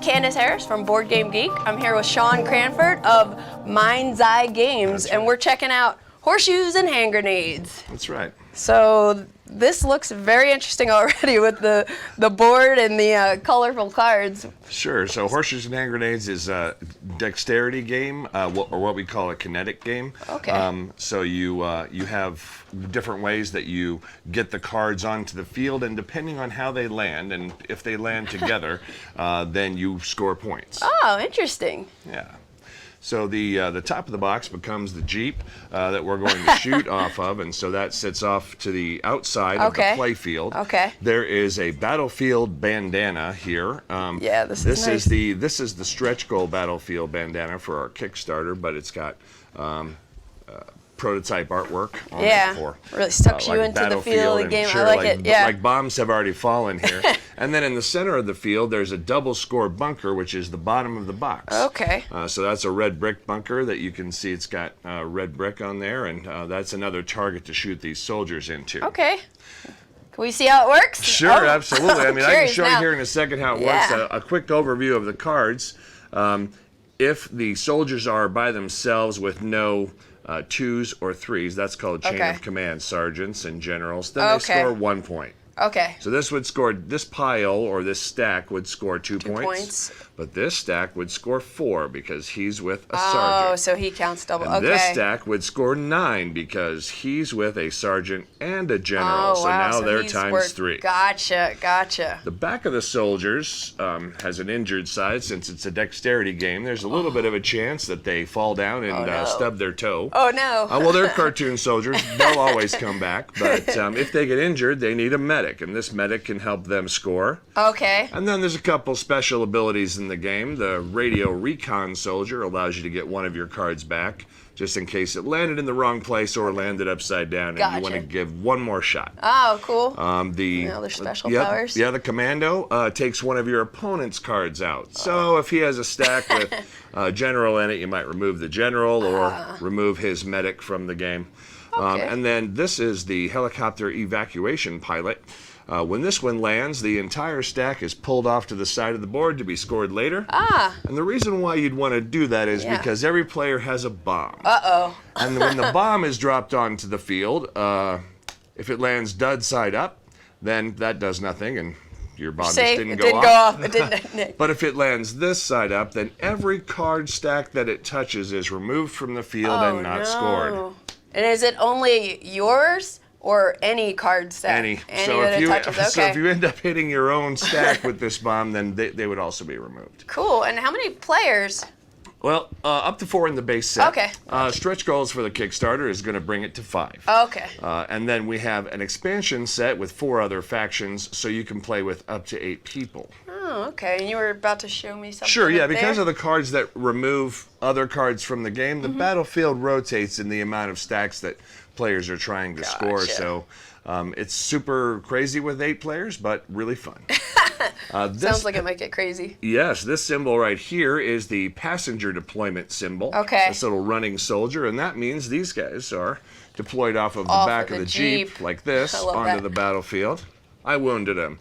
Candace Harris from Board Game Geek. I'm here with Sean Cranford of Mind's Eye Games, and we're checking out Horseshoes and Hand Grenades. That's right. So this looks very interesting already with the board and the colorful cards. Sure. So Horseshoes and Hand Grenades is a dexterity game, or what we call a kinetic game. Okay. So you have different ways that you get the cards onto the field, and depending on how they land, and if they land together, then you score points. Oh, interesting. Yeah. So the top of the box becomes the Jeep that we're going to shoot off of, and so that sits off to the outside of the play field. Okay. There is a battlefield bandana here. Yeah, this is nice. This is the stretch goal battlefield bandana for our Kickstarter, but it's got prototype artwork on it for really sucks you like into the feel of the game. Sure, I like it. Yeah. Like bombs have already fallen here. And then in the center of the field, there's a double score bunker, which is the bottom of the box. Okay. So that's a red brick bunker that you can see. It's got red brick on there, and that's another target to shoot these soldiers into. Okay. Can we see how it works? Sure, absolutely. I mean, I can show you here in a second how it works. A quick overview of the cards. If the soldiers are by themselves with no twos or threes, that's called chain of command sergeants and generals, then they score 1 point. Okay. So this pile or this stack would score 2 points. But this stack would score 4 because he's with a sergeant. Oh, so he counts double. And this stack would score 9 because he's with a sergeant and a general. Oh, so wow. now they're times 3. Gotcha. The back of the soldiers has an injured side since it's a dexterity game. There's a little bit of a chance that they fall down and stub their toe. Oh, no. Well, they're cartoon soldiers. They'll always come back. But if they get injured, they need a medic, and this medic can help them score. Okay. And then there's a couple special abilities in the game. The radio recon soldier allows you to get one of your cards back, just in case it landed in the wrong place or landed upside down, and you want to give one more shot. Oh, cool. The other special powers. Yeah, the commando takes one of your opponent's cards out. So if he has a stack with general in it, you might remove the general or remove his medic from the game. Okay. And then this is the helicopter evacuation pilot. When this one lands, the entire stack is pulled off to the side of the board to be scored later. And the reason why you'd want to do that is because every player has a bomb. Uh-oh. And when the bomb is dropped onto the field, if it lands dud side up, then that does nothing, and your bomb just didn't go off. It didn't. But if it lands this side up, then every card stack that it touches is removed from the field and not scored. And is it only yours or any card stack? Any so that it touches? Okay. So if you end up hitting your own stack with this bomb, then they would also be removed. Cool. And how many players? Well, up to 4 in the base set. Okay. Stretch goals for the Kickstarter is going to bring it to 5. Okay. And then we have an expansion set with 4 other factions, so you can play with up to 8 people. Oh, okay. And you were about to show me something. Sure, yeah. Because of the cards that remove other cards from the game, the battlefield rotates in the amount of stacks that players are trying to score. So it's super crazy with 8 players, but really fun. Sounds like it might get crazy. Yes, this symbol right here is the passenger deployment symbol. Okay. This little running soldier, and that means these guys are deployed off of the back of the Jeep like this onto the battlefield. I wounded him.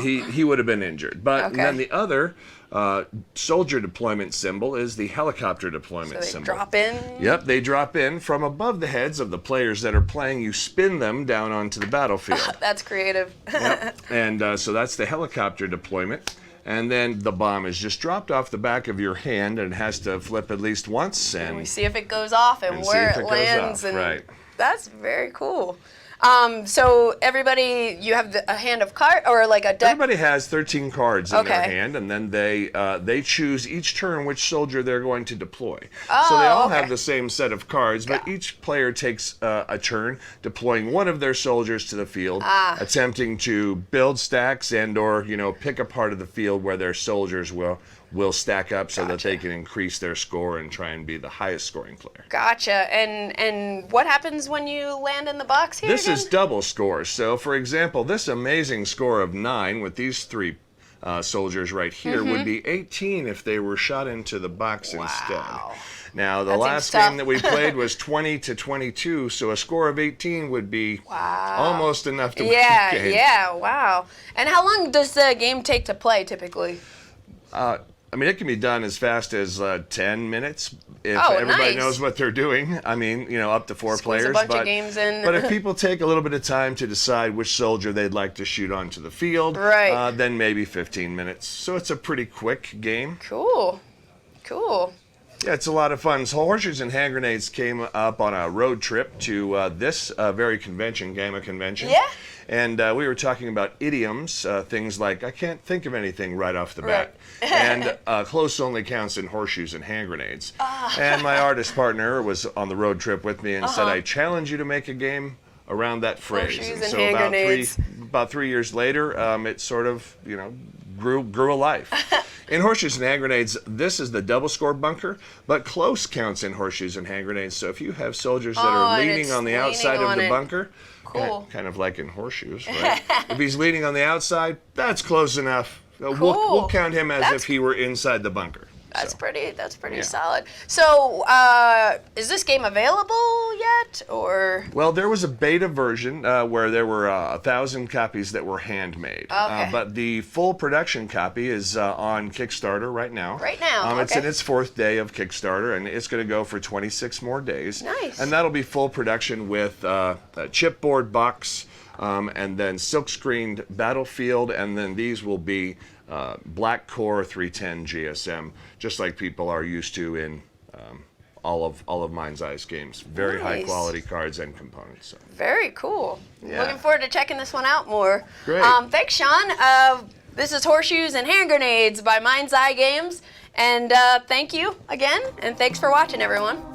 He would have been injured. But then the other soldier deployment symbol is the helicopter deployment symbol. So they drop in? Yep, they drop in from above the heads of the players that are playing. You spin them down onto the battlefield. That's creative. Yep. And so that's the helicopter deployment. And then the bomb is just dropped off the back of your hand and has to flip at least once. And we see if it goes off and where it lands. Right. That's very cool. So everybody, you have a hand of cards or like a deck? Everybody has 13 cards in their hand, and then they choose each turn which soldier they're going to deploy. So they all have the same set of cards, but each player takes a turn deploying one of their soldiers to the field, attempting to build stacks and or pick a part of the field where their soldiers will stack up so that they can increase their score and try and be the highest scoring player. Gotcha. And what happens when you land in the box here? This is double scores. So, for example, this amazing score of 9 with these 3 soldiers right here would be 18 if they were shot into the box instead. Now, the last game that we played was 20 to 22, so a score of 18 would be almost enough to win the game. Yeah, wow. And how long does the game take to play typically? I mean, it can be done as fast as 10 minutes if Oh, everybody nice. knows what they're doing. I mean, you know, up to 4 Squeeze players. a bunch of games in. But if people take a little bit of time to decide which soldier they'd like to shoot onto the field, Right. then maybe 15 minutes. So it's a pretty quick game. Cool. Cool. Yeah, it's a lot of fun. So Horseshoes and Hand Grenades came up on a road trip to this very convention, GAMA convention. Yeah. And we were talking about idioms, things like, I can't think of anything right off the bat. Right. And close only counts in Horseshoes and Hand Grenades. And my artist partner was on the road trip with me and said, I challenge you to make a game around that phrase. Horseshoes And and so hand grenades. about 3 years later, it sort of, you know, grew a life. In Horseshoes and Hand Grenades, this is the double score bunker, but close counts in Horseshoes and Hand Grenades. So if you have soldiers that are and leaning it's on the leaning outside on of the it. bunker, Cool. kind of like in Horseshoes, right? If he's leaning on the outside, that's close enough. We'll Cool. count him as That's- if he were inside the bunker. That's So. pretty Yeah. solid. So, is this game available yet, or? Well, there was a beta version where there were 1,000 copies that were handmade. Okay. But the full production copy is on Kickstarter right now. Right now, It's okay. in its 4th day of Kickstarter, and it's going to go for 26 more days. Nice. And that'll be full production with a chipboard box, and then silk-screened Battlefield, and then these will be black core 310 GSM, just like people are used to in all of Mind's Eye's games. Very high Nice. quality cards and components. So. Very cool. Yeah. Looking forward to checking this one out more. Great. Thanks, Sean. This is Horseshoes and Hand Grenades by Mind's Eye Games, and thank you again, and thanks for watching, everyone.